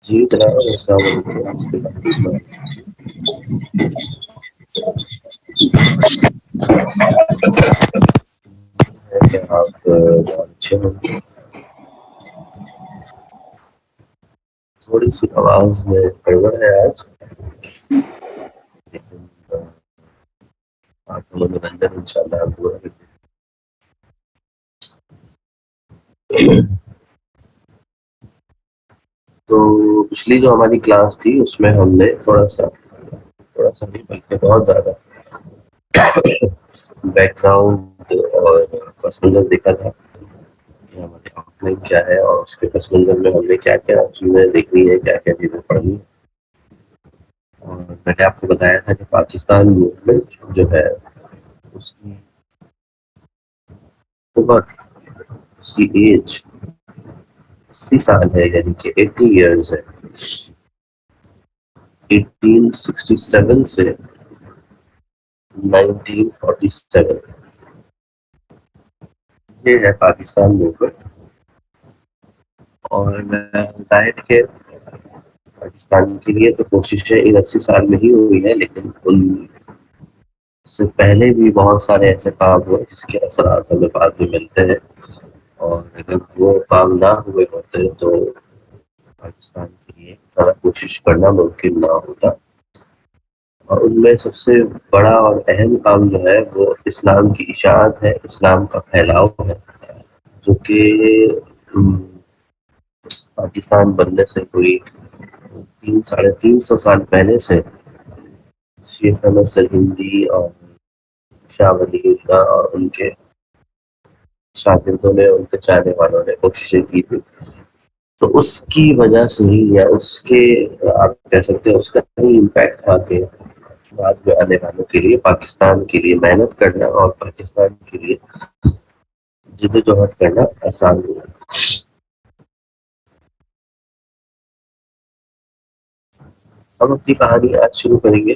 جی جناب السلام علیکم اس کے بعد کہ آپ بہت اچھے ہوں گے. تھوڑی سی آواز میں گڑبڑ ہے آج لیکن آپ کا منورنجن ان شاء اللہ پورا تو پچھلی جو ہماری کلاس تھی اس میں ہم نے تھوڑا سا نہیں بلکہ بہت زیادہ بیک گراؤنڈ اور پس منظر دیکھا تھا کہ ہمارے آؤٹ لائن کیا ہے اور اس کے پس منظر میں ہم نے کیا کیا چیزیں دیکھنی ہے کیا کیا چیزیں پڑھنی. اور میں نے آپ کو بتایا تھا کہ پاکستان موومنٹ جو ہے اس کی عمر اس کی ایج 80 سال ہے یعنی کہ 80 ایئرز ہے. 1867 سے 1947 یہ ہے پاکستان موومنٹ. اور ظاہر کہ پاکستان کے لیے تو کوششیں ان 80 سال میں ہی ہوئی ہیں لیکن ان سے پہلے بھی بہت سارے ایسے کام ہوئے جس کے اثرات ہمیں بعد میں ملتے ہیں. اور اگر وہ کام نہ ہوئے ہوتے تو پاکستان کے لیے زیادہ کوشش کرنا ممکن نہ ہوتا. اور ان میں سب سے بڑا اور اہم کام جو ہے وہ اسلام کی اشاعت ہے, اسلام کا پھیلاؤ ہے, جو کہ پاکستان بننے سے کوئی 300-350 سال پہلے سے شیخ احمد سرہندی اور شاہ ولی اللہ اور ان کے شاگردوں نے, ان کے چاہنے والوں نے کوششیں کی تھی. تو اس کی وجہ سے ہی یا اس کے آپ کہہ سکتے ہیں اس کا ہی امپیکٹ تھا کہ بعد میں آنے والوں کے لیے پاکستان کے لیے محنت کرنا اور پاکستان کے لیے جدوجہد کرنا آسان ہوا. ہم اپنی کہانی آج شروع کریں گے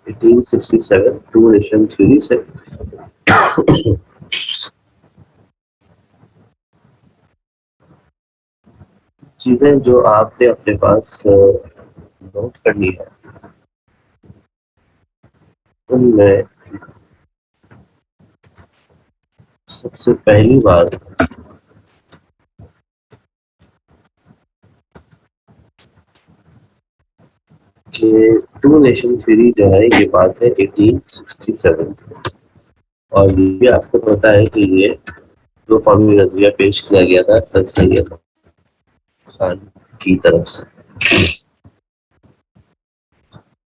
1867 ٹو نیشن تھیوری سے. چیزیں جو آپ نے اپنے پاس نوٹ کرنی ہے ان میں سب سے پہلی بات کہ ٹو نیشن تھیوری جو ہے یہ بات ہے 1867 اور یہ بھی آپ کو پتا ہے کہ یہ دو قومی نظریہ پیش کیا گیا تھا سر سید خان کی طرف سے.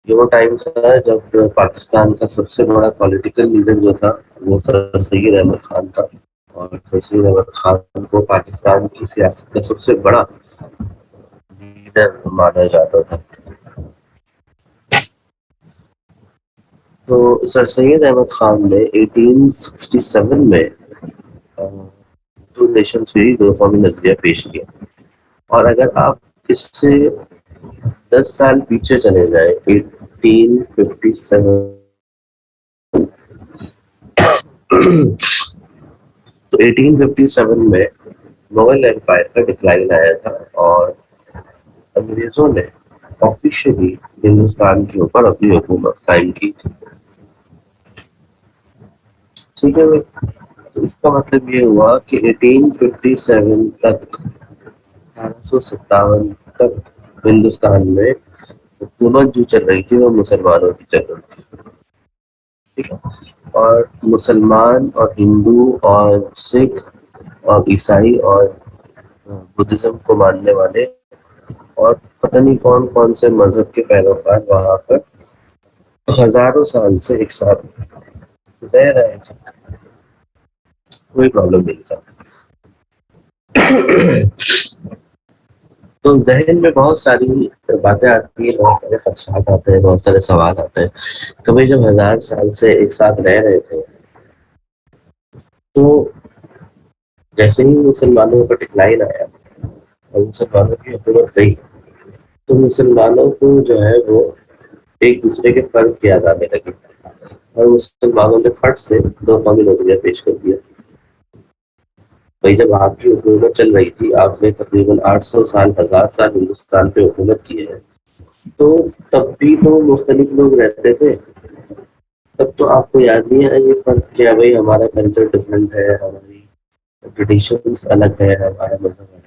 یہ وہ ٹائم تھا جب پاکستان کا سب سے بڑا پولیٹیکل لیڈر جو تھا وہ سر سید احمد خان تھا. اور سر سید احمد خان کو پاکستان کی سیاست کا سب سے بڑا لیڈر مانا جاتا تھا. تو سر سید احمد خان نے 1867 میں ٹو نیشن تھیوری دو قومی نظریہ پیش کیا. اور اگر آپ اس سے 10 سال پیچھے چلے جائیں 1857 تو 1857 میں مغل امپائر کا ڈکلائن آیا تھا اور انگریزوں نے آفیشلی ہندوستان کے اوپر اپنی حکومت قائم کی تھی. ٹھیک ہے. تو اس کا مطلب یہ ہوا کہ 1857 تک 1857 تک ہندوستان میں حکومت جو چل رہی تھی وہ مسلمانوں کی چل رہی تھی. ٹھیک ہے. اور مسلمان اور ہندو اور سکھ اور عیسائی اور بدھزم کو ماننے والے اور پتہ نہیں کون کون سے مذہب کے پیروکار وہاں پر ہزاروں سال سے ایک ساتھ رہ رہے تھے. کوئی پرابلم نہیں تھا. تو ذہن میں بہت ساری باتیں آتی ہیں, بہت سارے خدشات آتے ہیں, بہت سارے سوال آتے ہیں. کبھی جب 1000 سال سے ایک ساتھ رہ رہے تھے تو جیسے ہی مسلمانوں کا ڈکلائن آیا اور مسلمانوں کی حکومت گئی تو مسلمانوں کو جو ہے وہ ایک دوسرے کے فرق یاد آنے لگے اور مسلمانوں نے فٹ سے دو قومی نظریہ پیش کر دیا. بھائی جب آپ کی حکومت چل رہی تھی، آپ نے تقریباً 800 سال 1000 سال ہندوستان پہ حکومت کی ہے، تو تب بھی تو مختلف لوگ رہتے تھے. تب تو آپ کو یاد نہیں ہے یہ فرق کیا بھائی ہمارا کلچر ڈفرینٹ ہے، ہماری ٹریڈیشنس الگ ہے، ہمارا مذہب الگ ہے.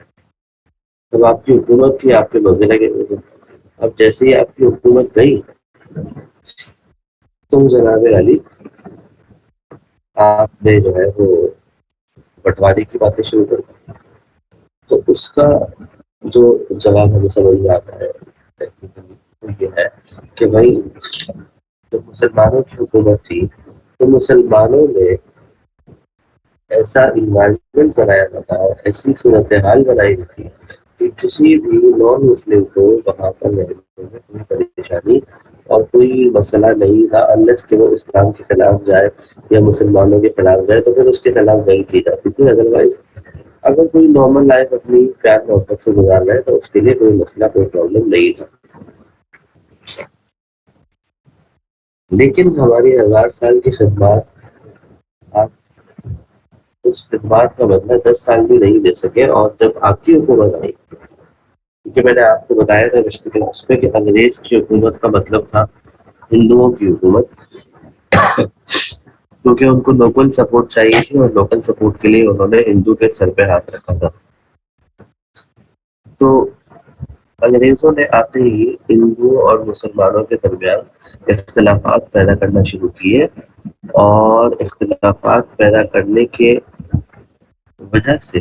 جب آپ کی حکومت تھی آپ کے مزے لگے ہوئے تھے. اب جیسے ہی آپ کی حکومت گئی، تم جناب علی آپ نے جو ہے وہ بٹواری کی باتیں شروع کر دی. تو اس کا جو جواب ہمیں سمجھ میں آتا ہے وہ یہ ہے کہ بھائی جب مسلمانوں کی حکومت تھی تو مسلمانوں نے ایسا انوائرمنٹ بنایا ہوا تھا، ایسی صورتحال بنائی ہوئی تھی کہ کسی بھی نان مسلم کو وہاں پر رہنے میں کوئی پریشانی اور کوئی مسئلہ نہیں تھا، انلیس کہ وہ اسلام کے خلاف جائے یا مسلمانوں کے خلاف جائے تو پھر اس کے خلاف جنگ کی جاتی تھی. ادروائز اگر کوئی نارمل لائف اپنی پیار محبت سے گزار رہا ہے تو اس کے لیے کوئی مسئلہ کوئی پرابلم نہیں تھا. لیکن ہماری 1000 سال کی خدمات، آپ اس خدمات کا بدلہ 10 سال بھی نہیں دے سکے. اور جب آپ کی حکومت آئی، کیونکہ میں نے آپ کو بتایا تھا رشتے کے اس پہ کہ انگریز کی حکومت کا مطلب تھا ہندوؤں کی حکومت، کیونکہ ان کو لوکل سپورٹ چاہیے تھی اور لوکل سپورٹ کے لیے انہوں نے ہندو کے سر پہ ہاتھ رکھا تھا. تو انگریزوں نے آتے ہی ہندوؤں اور مسلمانوں کے درمیان اختلافات پیدا کرنا شروع کیے، اور اختلافات پیدا کرنے کے وجہ سے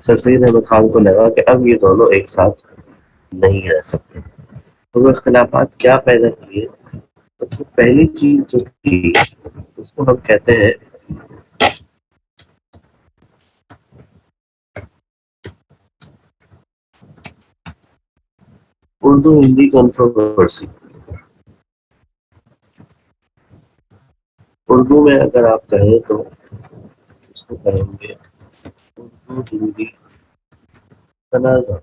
سر سید احمد خان کو لگا کہ اب یہ دونوں ایک ساتھ نہیں رہ سکتے. تو وہ اختلافات کیا پیدا کیے؟ سب سے پہلی چیز جو تھی اس کو ہم کہتے ہیں اردو ہندی کنٹروورسی. اردو میں اگر آپ کہیں تو اس کو کہیں گے اردو ہندی تنازع.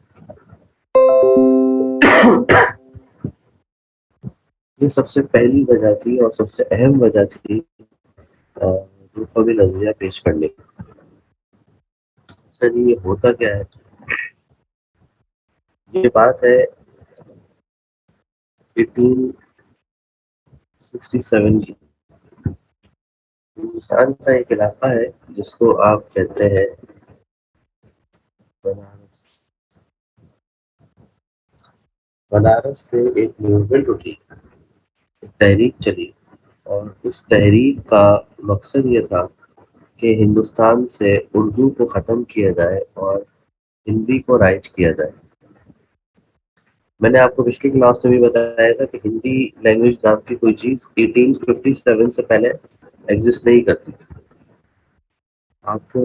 یہ سب سے پہلی وجہ تھی اور سب سے اہم وجہ تھی قومی نظریہ پیش کرنے کی. سر یہ ہوتا کیا ہے؟ یہ بات ہے 1867 کی. ہندوستان کا ایک علاقہ ہے جس کو آپ کہتے ہیں بنارس. بنارس سے ایک موومنٹ اٹھی، ایک تحریک چلی، اور اس تحریک کا مقصد یہ تھا کہ ہندوستان سے اردو کو ختم کیا جائے اور ہندی کو رائج کیا جائے. میں نے آپ کو پچھلی کلاس میں بھی بتایا تھا کہ ہندی لینگویج نام کی کوئی چیز 1857 سے پہلے ایگزسٹ نہیں کرتی تھی. آپ کو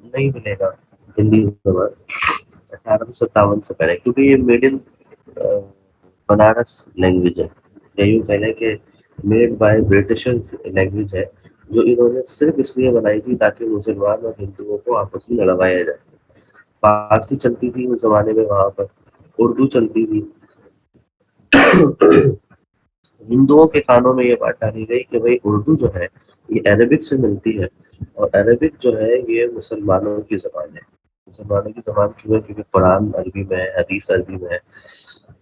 نہیں ملے گا ہندی زبان 1857 سے پہلے، کیونکہ یہ میڈ ان بنارس لینگویج ہے، یا یوں کہنا کہ میڈ بائی برٹشرز لینگویج ہے، جو انہوں نے صرف اس لیے بنائی تھی تاکہ مسلمان اور ہندوؤں کو آپس میں لڑوایا جائے. فارسی چلتی تھی اس زمانے میں وہاں پر، اردو چلتی تھی. ہندوؤں کے کانوں میں یہ بات ڈالی گئی کہ بھائی اردو جو ہے یہ عربک سے ملتی ہے، اور عربک جو ہے یہ مسلمانوں کی زبان ہے. مسلمانوں کی زبان کیوں ہے؟ کیونکہ قرآن عربی میں ہے، حدیث عربی میں ہے.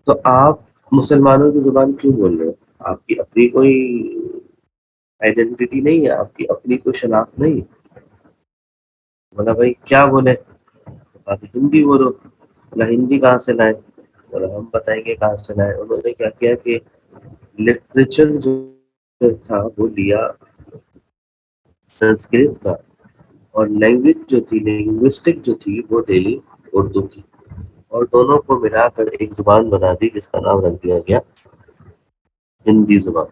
تو آپ مسلمانوں کی زبان کیوں بول رہے ہو؟ آپ کی اپنی کوئی آئیڈینٹی نہیں ہے، آپ کی اپنی کوئی شناخت نہیں. بولا بھائی کیا بولے؟ آپ ہندی بولو. بولا ہندی کہاں سے لائے؟ بولا ہم بتائیں گے کہاں سے لائے. انہوں نے کیا کیا کہ لٹریچر جو تھا وہ لیا سنسکرت کا، اور لینگویج جو تھی لینگوسٹک جو تھی وہ لے لی اردو کی، اور دونوں کو ملا کر ایک زبان بنا دی جس کا نام رکھ دیا گیا ہندی زبان.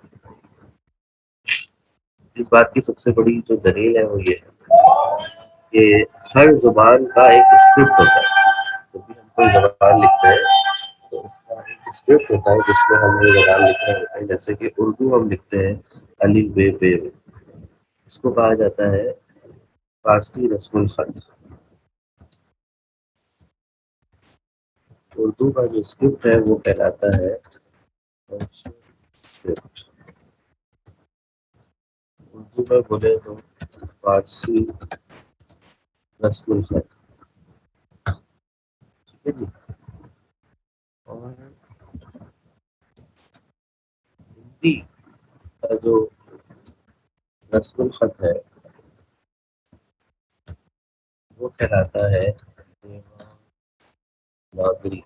اس بات کی سب سے بڑی جو دلیل ہے وہ یہ ہے کہ ہر زبان کا ایک اسکرپٹ ہوتا ہے. جب بھی ہم کوئی زبان لکھتے ہیں تو اس کا ایک اسکرپٹ ہوتا ہے جس میں ہم یہ زبان لکھ رہے ہوتے ہیں. جیسے کہ اردو ہم لکھتے ہیں الف بے پے، اس کو کہا جاتا ہے فارسی رسم الخط. اردو کا جو اسکرپٹ ہے وہ کہلاتا ہے اسکرپٹ. اردو میں بولے تو فارسی رسم الخط. ٹھیک ہے جی. اور ہندی کا جو رسم الخط ہے وہ کہلاتا ہے دیوناگری.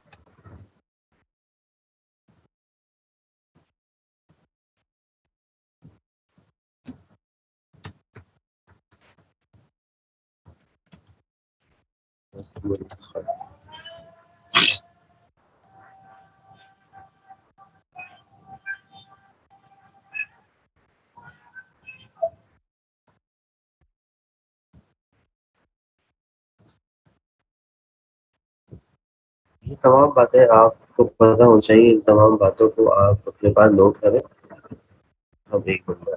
رسم الخط. یہ تمام باتیں آپ کو پتہ ہونی چاہیے. ان تمام باتوں کو آپ اپنے پاس نوٹ کریں. اب ایک منٹ.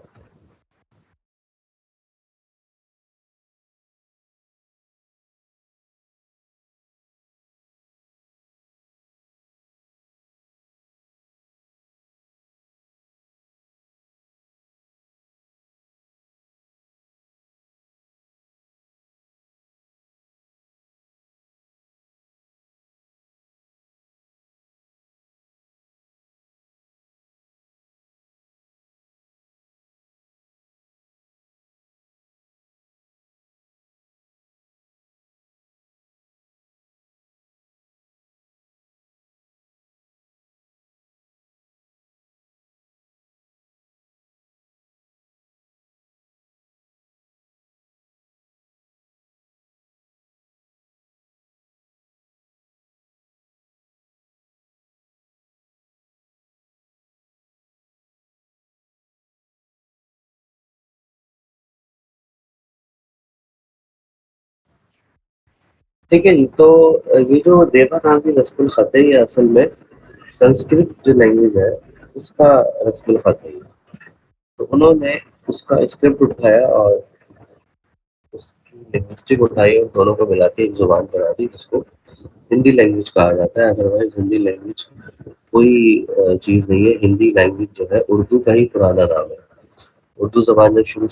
ٹھیک ہے جی. تو یہ جو دیوناگری رسم الخط ہے یہ اصل میں سنسکرت جو لینگویج ہے اس کا رسم الخط ہے. تو انہوں نے اس کا اسکرپٹ اٹھایا اور اس کی لنگوسٹک اٹھائی اور دونوں کو ملا کے ایک زبان بنا دی جس کو ہندی لینگویج کہا جاتا ہے. ادروائز ہندی لینگویج کوئی چیز نہیں ہے. ہندی لینگویج جو ہے اردو کا ہی پرانا نام ہے. اردو زبان جب شروع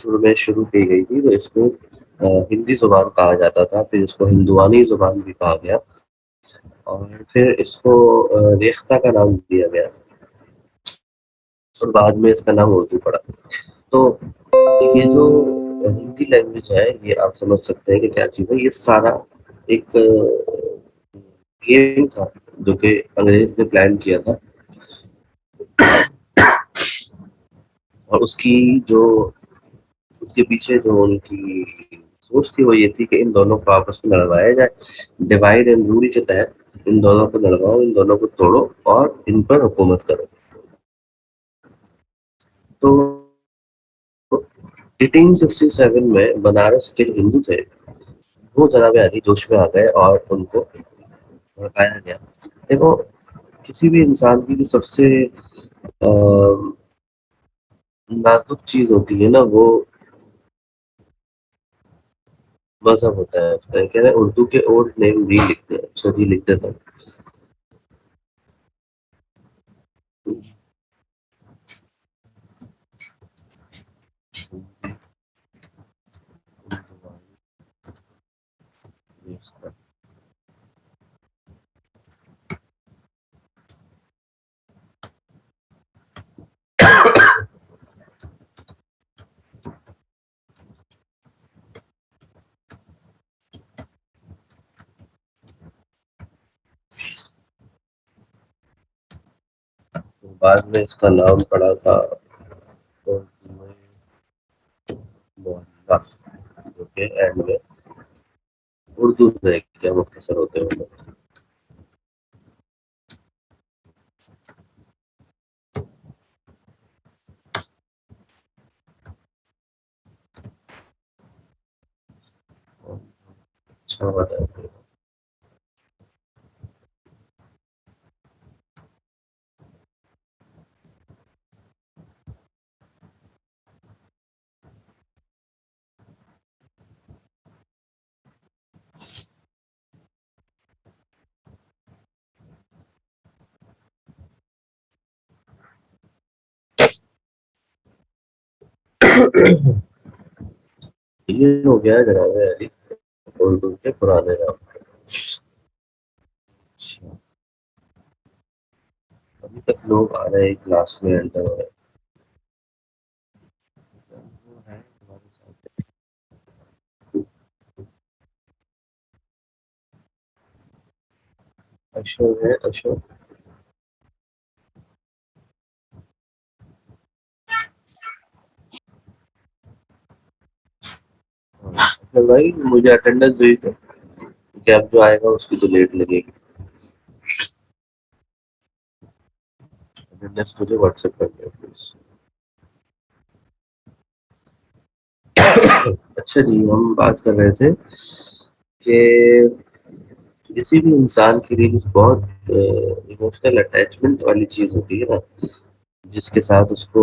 کی گئی تھی تو اس کو ہندی زبان کہا جاتا تھا. پھر اس کو ہندوانی زبان بھی کہا گیا اور پھر اس کو ریختہ کا نام دیا گیا اور بعد میں اس کا نام اردو پڑا. تو یہ جو ہندی لینگویج ہے یہ آپ سمجھ سکتے ہیں کہ کیا چیز ہے. یہ سارا ایک گیم تھا جو کہ انگریز نے پلان کیا تھا اور اس کے پیچھے جو ان کی سوچ تھی وہ یہ تھی کہ ان دونوں کو آپس میں لڑوایا جائے. ڈیوائڈ اینڈ رول کے تحت ان دونوں کو لڑواؤ, ان دونوں کو توڑو اور ان پر حکومت کرو. تو 1867 میں بنارس کے ہندو تھے وہ جناب علی جوش میں آ گئے اور ان کو بھڑکایا گیا. دیکھو کسی بھی انسان کی جو سب سے نازک چیز ہوتی ہے نا وہ مذہب ہوتا ہے. کہہ رہے اردو کے اولڈ نیم بھی لکھتے ہیں. اچھا جی لکھ دیتا ہوں. بعد میں اس کا نام پڑا تھا محلہ جو کہ اینڈ میں اردو سے کیا مختصر ہوتے ہیں. اچھا بات ہے. یہ ہو گیا جناب علی اردو کے پرانے نام. اچھا، ابھی تک لوگ آ رہے ہیں کلاس میں انٹر ہو رہے ہیں. وہ ہے ہمارے ساتھ اشوک ہے. اشوک بھائی مجھے اٹینڈنس دے دو کہ اب جو آئے گا اس کی تو لیٹ لگے گی. اٹینڈنس مجھے واٹس ایپ کر دیں پلیز. اچھا جی، ہم بات کر رہے تھے کہ کسی بھی انسان کے لیے بہت ایموشنل اٹیچمنٹ والی چیز ہوتی ہے نا، جس کے ساتھ اس کو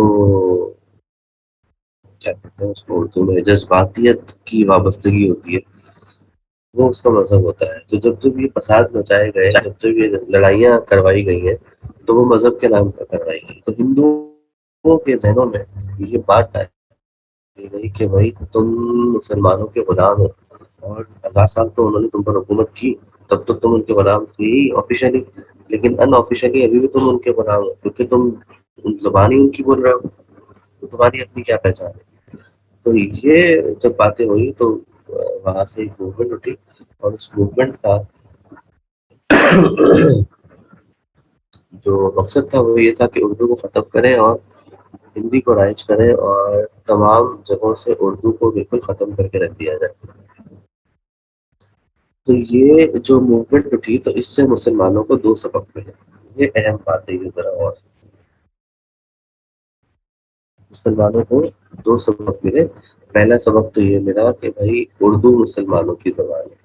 کیا کہتے ہیں، اس کو اردو میں جذباتیت کی وابستگی ہوتی ہے، وہ اس کا مذہب ہوتا ہے. تو جب جب یہ فساد مچائے گئے، جب جب یہ لڑائیاں کروائی گئی ہیں، تو وہ مذہب کے نام پر کروائی گئی. تو ہندوؤں کے ذہنوں میں یہ بات آئی گئی کہ بھائی تم مسلمانوں کے غلام ہو، اور 1000 سال تو انہوں نے تم پر حکومت کی، تب تو تم ان کے غلام تھے ہی آفیشلی، لیکن ان آفیشلی ابھی بھی تم ان کے غلام ہو، کیونکہ تم زبان ہی ان کی بول رہے ہو، تو تمہاری اپنی کیا پہچان ہے. تو یہ جب باتیں ہوئی تو وہاں سے ایک موومنٹ اٹھی، اور اس موومنٹ کا جو مقصد تھا وہ یہ تھا کہ اردو کو ختم کریں اور ہندی کو رائج کریں، اور تمام جگہوں سے اردو کو بالکل ختم کر کے رکھ دیا جائے. تو یہ جو موومنٹ اٹھی تو اس سے مسلمانوں کو دو سبق ملے. یہ اہم بات ہے، یہ ذرا اور مسلمانوں کو دو سبق ملے. پہلا سبق تو یہ ملا کہ بھائی اردو مسلمانوں کی زبان ہے.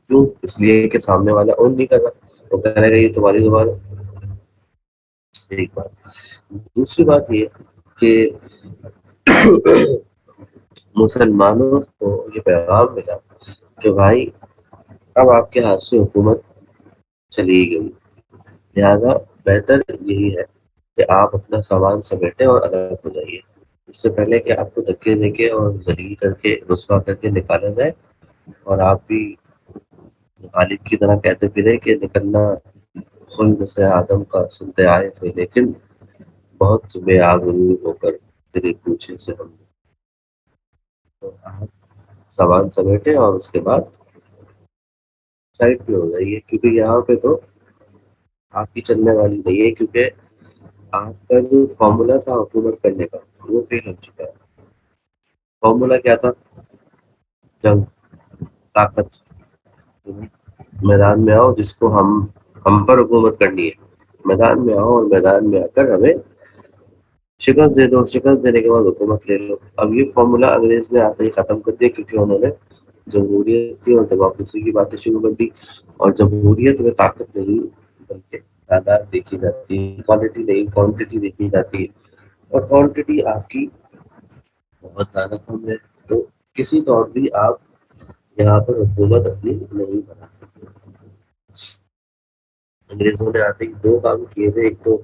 کیوں؟ اس لیے کہ سامنے والا اون نہیں کر رہا، وہ کہہ رہے گا یہ تمہاری زبان ہے. ایک بات. دوسری بات یہ کہ مسلمانوں کو یہ پیغام ملا کہ بھائی اب آپ کے ہاتھ سے حکومت چلی گئی، لہذا بہتر یہی ہے کہ آپ اپنا سامان سمیٹیں اور الگ ہو جائیے. اس سے پہلے کہ آپ کو دھکے دے کے اور ذلیل کر کے رسوا کر کے نکالا جائے، اور آپ بھی غالب کی طرح کہتے پھرے کہ نکلنا خلد سے آدم کا سنتے آئے تھے، لیکن بہت بے آبرو ہو کر تیرے پوچھے سے ہم. تو آپ سامان سمیٹے اور اس کے بعد سائڈ پہ ہو جائیے، کیونکہ یہاں پہ تو آپ کی چلنے والی نہیں ہے، کیونکہ آپ کا جو فارمولا تھا حکومت کرنے کا وہ فیل ہو چکا ہے. فارمولا کیا تھا؟ جنگ، طاقت. میدان میں آؤ، جس کو ہم پر حکومت کرنی ہے، میدان میں آؤ اور میدان میں آ کر ہمیں شکست دے دو. شکست دینے کے بعد حکومت لے لو. اب یہ فارمولا انگریز نے آتے ہی ختم کر دیا، کیونکہ انہوں نے جمہوریت کی اور ڈیموکریسی کی باتیں شروع کر دی. اور جمہوریت میں طاقت نہیں بلکہ تعداد دیکھی جاتی ہے، کوالٹی نہیں کوانٹٹی دیکھی جاتی ہے. اور کوانٹٹی آپ کی بہت زیادہ کم ہے، تو کسی طور بھی آپ یہاں پر حکومت اپنی نہیں بنا سکتے. انگریزوں نے آتے ہی دو کام کیے تھے، ایک تو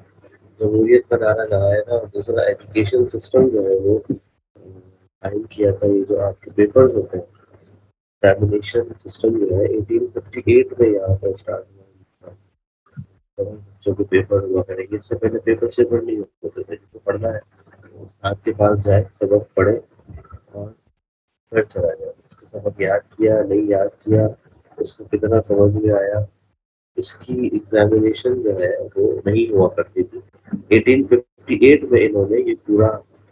جمہوریت کا نعرہ لگایا تھا، اور دوسرا ایجوکیشن سسٹم جو ہے وہ قائم کیا تھا. یہ جو آپ کے پیپرز ہوتے ہیں، ایگزامینیشن سسٹم جو ہے 1858 میں یہاں پر اسٹارٹ ہوا. بچوں کے پیپر ہوا کریں گے، اس سے پہلے پیپر شیپر نہیں ہوتے تھے. جس کو پڑھنا ہے آپ کے پاس جائے، سبق پڑھے اور پھر چلا جائے. اس کو سبق یاد کیا نہیں یاد کیا، اس کو کتنا سمجھ میں آیا، اس کی ایگزامینیشن جو ہے وہ نہیں ہوا کرتی تھی. 1858 میں انہوں نے یہ پورا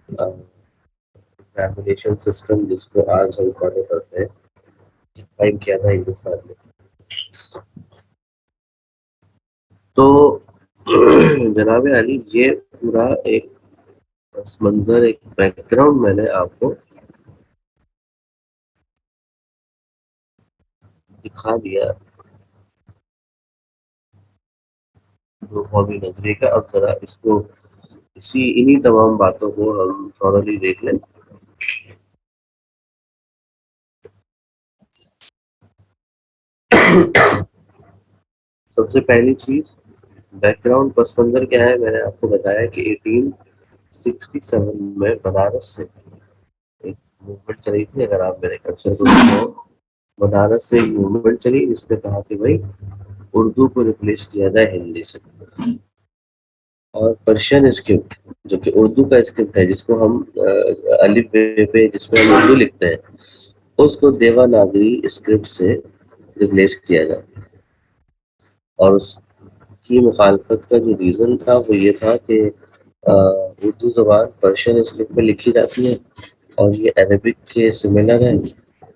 ایگزامینیشن سسٹم، جس کو آج ہم فالو کرتے ہیں، قائم کیا تھا ہندوستان میں. تو جناب علی، یہ پورا ایک پس منظر، ایک بیک گراؤنڈ میں نے آپ کو دکھا دیا دو قومی نظریے کا. اب ذرا اس کو انہی تمام باتوں کو ہم تھورلی دیکھ لیں. سب سے پہلی چیز، بیک گراؤنڈ پس منظر کیا ہے. میں نے آپ کو بتایا کہ 1867 میں بنارس سے ایک موومنٹ چلی تھی، اگر آپ میرے کنسر کو دیکھو، بنارس سے ایک موومنٹ چلی جس نے کہا کہ بھائی اردو کو ریپلیس کیا جائے ہندی سے، اور پرشین اسکرپٹ جو کہ اردو کا اسکرپٹ ہے، جس کو ہم الف بے پہ جس پہ ہم اردو لکھتے ہیں، اس کو دیوناگری اسکرپٹ سے ریپلیس کیا جائے. اور اس کی مخالفت کا جو ریزن تھا وہ یہ تھا کہ اردو زبان پرشین اسکرپٹ میں لکھی جاتی ہے اور یہ عربک کے سملر ہے،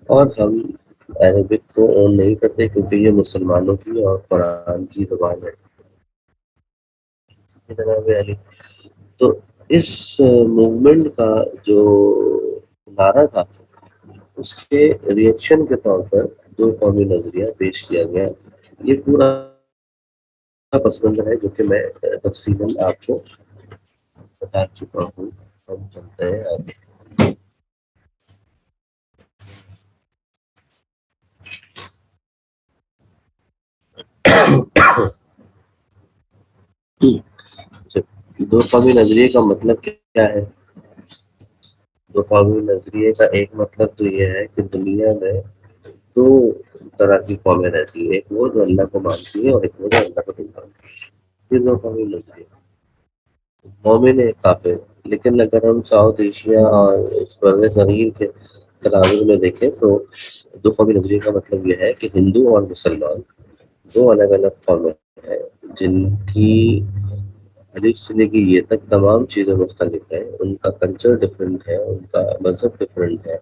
اور ہم عربک کو اون نہیں کرتے کیونکہ یہ مسلمانوں کی اور قرآن کی زبان ہے. جناب علی، تو اس موومنٹ کا جو نعرہ تھا اس کے ریئیکشن کے طور پر دو قومی نظریہ پیش کیا گیا. یہ پورا پس منظر ہے جو کہ میں تفصیلاً آپ کو بتا چکا ہوں. ہم چلتے ہیں آگے. دو قومی نظریے کا مطلب کیا ہے؟ دو قومی نظریے کا ایک مطلب تو یہ ہے کہ دنیا میں دو طرح کی قومیں رہتی ہیں، ایک وہ جو اللہ کو مانتی ہے اور ایک وہ جو اللہ کو نہیں مانتی. یہ دو قومی نظریے، مومن ایک کافر. لیکن اگر ہم ساؤتھ ایشیا اور اس بر صغیر کے تناظر میں دیکھیں تو دو قومی نظریے کا مطلب یہ ہے کہ ہندو اور مسلمان دو الگ الگ قومیں ہیں جن کی الف سے لے کے یہ تک تمام چیزیں مختلف ہیں. ان کا کلچر ڈفرینٹ ہے، ان کا مذہب ڈفرینٹ ہے،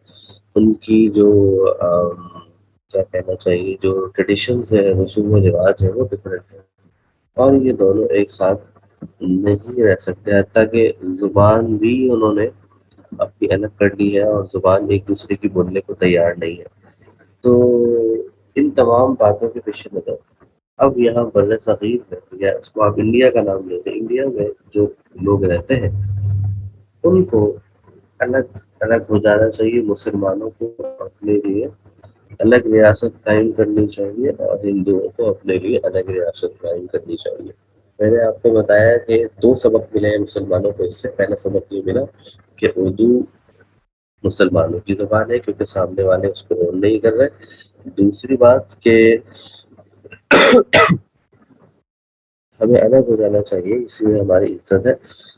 ان کی جو کیا کہنا چاہیے جو ٹریڈیشنز ہے، رسوم و رواج ہے، وہ ڈفرینٹ ہے. اور یہ دونوں ایک ساتھ نہیں رہ سکتے، حتیٰ کہ زبان بھی انہوں نے اپنی الگ کر لی ہے اور زبان ایک دوسرے کی بولنے کو تیار نہیں ہے. تو ان تمام باتوں کے پیش نظر اب یہاں بر صغیر میں، یا اس کو آپ انڈیا کا نام لیتے ہیں، انڈیا میں جو لوگ رہتے ہیں ان کو الگ الگ ہو جانا چاہیے. مسلمانوں کو اپنے لیے الگ ریاست قائم کرنی چاہیے اور ہندوؤں کو اپنے لیے الگ ریاست قائم کرنی چاہیے. میں نے آپ کو بتایا کہ دو سبق ملے ہیں مسلمانوں کو اس سے. پہلا سبق یہ ملا کہ اردو مسلمانوں کی زبان ہے کیونکہ سامنے والے اس کو اون نہیں کر رہے. دوسری بات کہ ہمیں الگ ہو جانا چاہیے، اسی میں ہماری عزت ہے.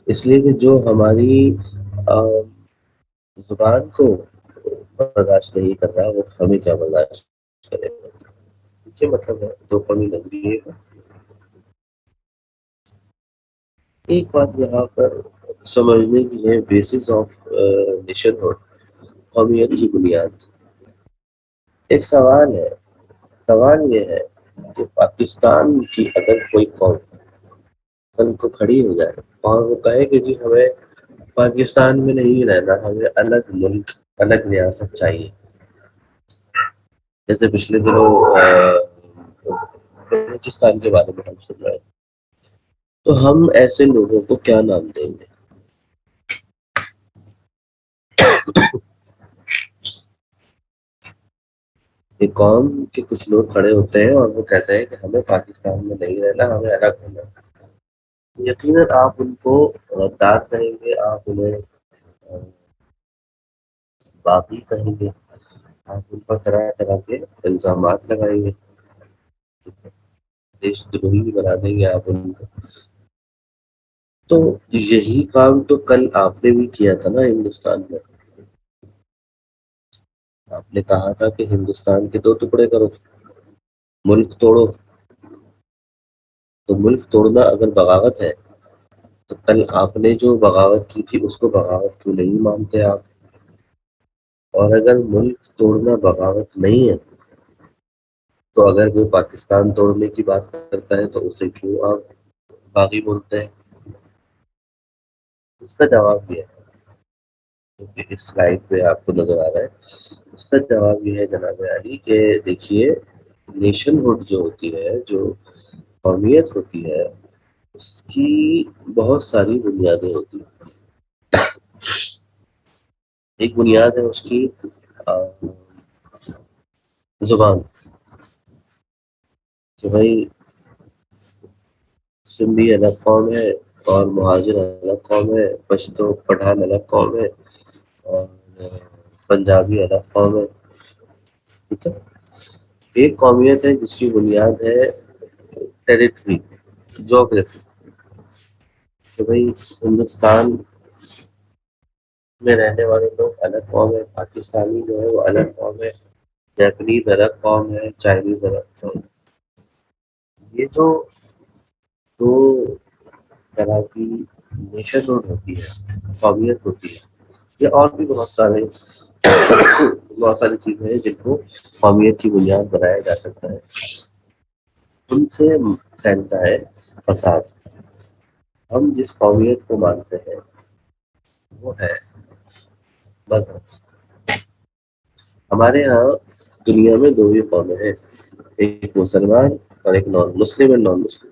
اس لیے کہ جو ہماری زبان کو برداشت نہیں کر رہا وہ ہمیں کیا برداشت کرے گا. یہ مطلب ہے دو قومی نظریے کا. ایک بات یہاں پر سمجھنے کی ہے، بیسس آف نیشن ہوڈ، قومیت کی بنیاد. ایک سوال ہے، سوال یہ ہے کہ پاکستان کی اگر کوئی قوم کل کو کھڑی ہو جائے اور وہ کہے کہ جی ہمیں پاکستان میں نہیں رہنا، ہمیں الگ ملک الگ ریاست چاہیے، جیسے پچھلے دنوں بلوچستان کے بارے میں ہم سن رہے ہیں، تو ہم ایسے لوگوں کو کیا نام دیں گے؟ ایک قوم کے کچھ لوگ کھڑے ہوتے ہیں اور وہ کہتے ہیں کہ ہمیں پاکستان میں نہیں رہنا، ہمیں الگ ہونا. یقیناً آپ ان کو غدار کہیں گے، آپ انہیں باغی کہیں گے، آپ ان پر طرح طرح کے الزامات لگائیں گے، دیش دروہی بنا دیں گے آپ ان کو. تو یہی کام تو کل آپ نے بھی کیا تھا نا ہندوستان میں. آپ نے کہا تھا کہ ہندوستان کے دو ٹکڑے کرو، ملک توڑو. تو ملک توڑنا اگر بغاوت ہے تو کل آپ نے جو بغاوت کی تھی اس کو بغاوت کیوں نہیں مانتے آپ؟ اور اگر ملک توڑنا بغاوت نہیں ہے تو اگر کوئی پاکستان توڑنے کی بات کرتا ہے تو اسے کیوں آپ باغی بولتے ہیں؟ اس کا جواب یہ ہے جو کہ اس سلائڈ پہ آپ کو نظر آ رہا ہے. اس کا جواب یہ ہے جناب علی کہ دیکھیے، نیشن ہوڈ جو ہوتی ہے، جو قومیت ہوتی ہے، اس کی بہت ساری بنیادیں ہوتی ہیں. ایک بنیاد ہے اس کی زبان، کہ بھائی سندھی الگ قوم ہے اور مہاجر الگ قوم ہے، پشتو پٹھان الگ قوم ہے، اور پنجابی الگ قوم ہے، ٹھیک ہے. ایک قومیت ہے جس کی بنیاد ہے ٹیریٹری، جغرافی، کہ بھائی ہندوستان میں رہنے والے لوگ الگ قوم ہے، پاکستانی جو ہے وہ الگ قوم ہے، جیپنیز الگ قوم ہے، چائنیز الگ قوم ہے. یہ جو دو طرح کی نیشن ہوڈ ہوتی ہے، قومیت ہوتی ہے، یہ اور بھی بہت ساری چیزیں ہیں جن کو قومیت کی بنیاد بنایا جا سکتا ہے. ان سے پھیلتا ہے فساد. ہم جس قومیت کو مانتے ہیں وہ ہے مذہب. ہمارے یہاں دنیا میں دو ہی قومیں ہیں، ایک مسلمان اور ایک نان مسلم اور نان مسلم.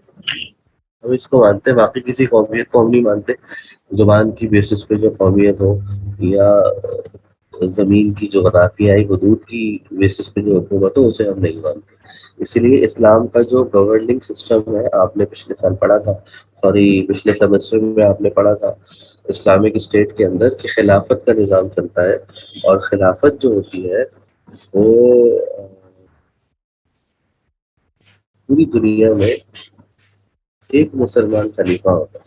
ہم اس کو مانتے ہیں، باقی کسی قومیت کو ہم نہیں مانتے. زبان کی بیسس پہ جو قومیت ہو، یا زمین کی جغرافیائی حدود کی بیسس پہ جو حکومت ہو، اسے ہم نہیں مانتے. اسی لیے اسلام کا جو گورننگ سسٹم ہے، آپ نے پچھلے سال پڑھا تھا، سوری پچھلے سیمسٹر میں آپ نے پڑھا تھا، اسلامک اسٹیٹ کے اندر کہ خلافت کا نظام چلتا ہے. اور خلافت جو ہوتی ہے وہ پوری دنیا میں ایک مسلمان خلیفہ ہوتا ہے.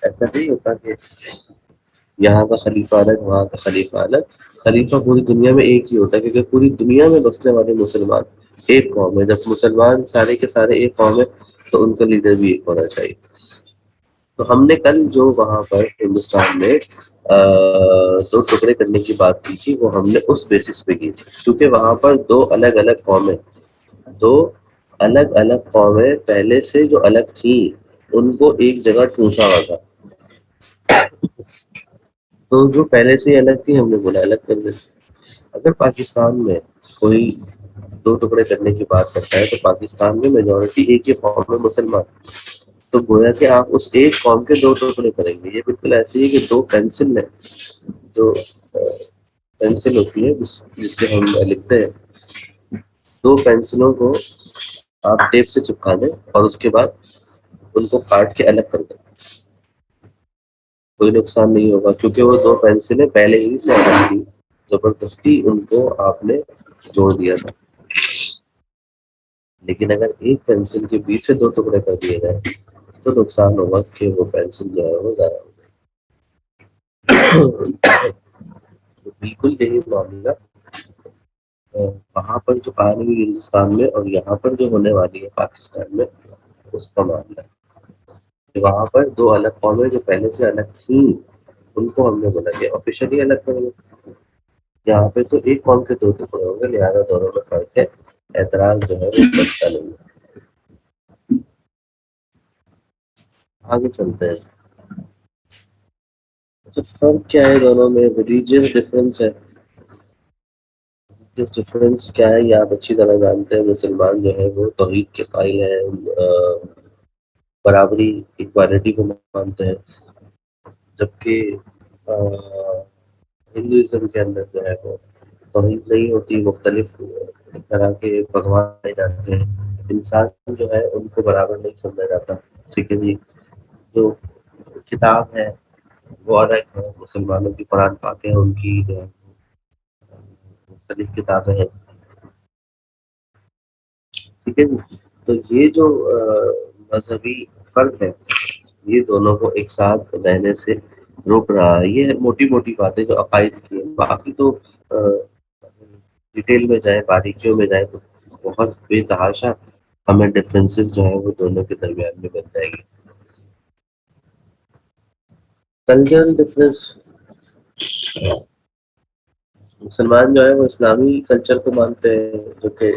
ایسا نہیں ہوتا کہ یہاں کا خلیفہ الگ، وہاں کا خلیفہ الگ. خلیفہ پوری دنیا میں ایک ہی ہوتا ہے، کیونکہ پوری دنیا میں بسنے والے مسلمان ایک قوم ہے. جب مسلمان سارے کے سارے ایک قوم ہے تو ان کا لیڈر بھی ایک ہونا چاہیے. تو ہم نے کل جو وہاں پر ہندوستان میں دو ٹکڑے کرنے کی بات کی تھی، وہ ہم نے اس بیسس پہ کی تھی، کیونکہ وہاں پر دو الگ الگ قومیں، دو الگ الگ قومیں پہلے سے جو الگ تھیں، ان کو ایک جگہ ٹھونسا ہوا تھا. تو جو پہلے سے ہی الگ تھی ہم نے بولا الگ کر دیں. اگر پاکستان میں کوئی دو ٹکڑے کرنے کی بات کرتا ہے تو پاکستان میں میجورٹی ایک ہی قوم میں مسلمان، تو گویا کہ آپ اس ایک قوم کے دو ٹکڑے کریں گے. یہ بالکل ایسے ہی کہ دو پینسل ہے، جو پینسل ہوتی ہے جس سے ہم لکھتے ہیں، دو پینسلوں کو آپ ٹیپ سے چپکا دیں اور اس کے بعد ان کو کاٹ کے الگ کر دیں، کوئی نقصان نہیں ہوگا، کیونکہ وہ دو پینسلیں پہلے ہی سے الگ تھی، زبردستی ان کو آپ نے جوڑ دیا تھا. لیکن اگر ایک پینسل کے بیچ سے دو ٹکڑے کر دیے جائیں تو نقصان ہوگا کہ وہ پینسل جو ہے وہ ضائع ہو جائے. بالکل یہی معاملہ وہاں پر جو آ رہی ہے ہندوستان میں اور یہاں پر جو ہونے والی ہے پاکستان میں، اس کا معاملہ ہے. وہاں پر دو الگ قومیں جو پہلے سے الگ تھیں، ان کو ہم نے بولا کہ آفیشلی الگ کریں گے. یہاں پہ تو ایک قوم کے دو ٹکڑے ہوں گے، لہٰذا دونوں میں فرق ہے، اعتراض جو ہے وہ بچتا نہیں ہے. آگے چلتے ہیں. اچھا، فرق کیا ہے دونوں میں؟ ریلیجیس ڈفرینس ہے. ریلیجیس ڈفرینس کیا ہے یہ آپ اچھی طرح جانتے ہیں. مسلمان جو ہے وہ توحید کے قائل ہیں، برابری، ایکوالٹی کو مانتے ہیں، جبکہ ہندوازم کے اندر جو ہے وہ توحید نہیں ہوتی، مختلف طرح کے بھگوان پائے جاتے ہیں. انسان جو ہے ان کو برابر نہیں سمجھا جاتا. ٹھیک ہے جی. جو کتاب ہے وہ الگ ہے، مسلمانوں کی قرآن پاک ہے، ان کی جو ہے مختلف کتابیں ہیں. ٹھیک ہے جی. تو یہ جو مذہبی فرق ہے، یہ دونوں کو ایک ساتھ رہنے سے روک رہا ہے. یہ موٹی موٹی باتیں جو عقائد کی ہیں، باقی تو ڈیٹیل میں جائیں، باریکیوں میں جائیں تو بہت بے تحاشا ہمیں ڈفرینسز جو ہے وہ دونوں کے درمیان میں بن جائے گی. کلچرل ڈفرینس، مسلمان جو ہے وہ اسلامی کلچر کو مانتے ہیں جو کہ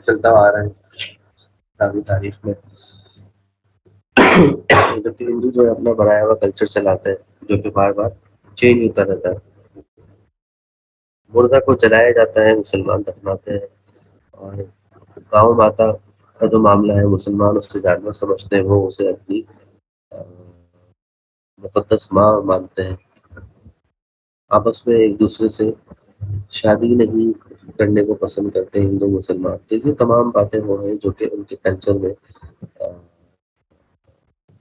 چلتا آ رہا ہے اسلامی تاریخ میں، جبکہ ہندو جو ہے اپنا بنایا ہوا کلچر چلاتے ہیں جو کہ بار بار چینج ہوتا رہتا ہے. مردہ کو جلایا جاتا ہے، مسلمان دفناتے ہیں. اور گاؤں ماتا کا جو معاملہ ہے، مسلمان اس سے جانور سمجھتے ہیں، وہ اسے اپنی مقدس ماں مانتے ہیں. آپس میں ایک دوسرے سے شادی نہیں کرنے کو پسند کرتے ہیں ہندو مسلمان. تو یہ تمام باتیں وہ ہیں جو کہ ان کے کلچر میں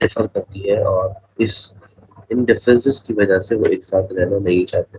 ڈفر کرتی ہے، اور ان ڈفرینسز کی وجہ سے وہ ایک ساتھ رہنا نہیں چاہتے.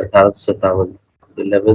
1857, 11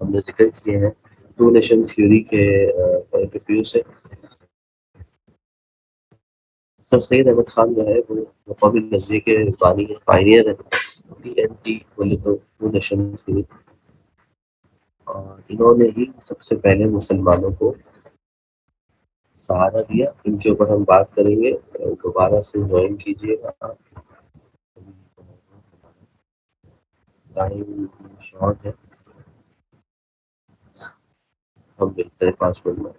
ہم نے ذکر کیے ہیں ٹو نیشن تھیوری کے پوائنٹ آف ویو سے. سر سید احمد خان جو ہے وہ قومی نظریے کے بانی ہے، پائنیئر ہے. ٹی این ٹی بولے تو ٹو نیشن تھیوری، اور انہوں نے ہی سب سے پہلے مسلمانوں کو سہارا دیا. ان کے اوپر ہم بات کریں گے. دوبارہ سے جوائن کیجیے گا. ٹائم شارٹ ہے، ہم ملتے ہیں 5 منٹ میں.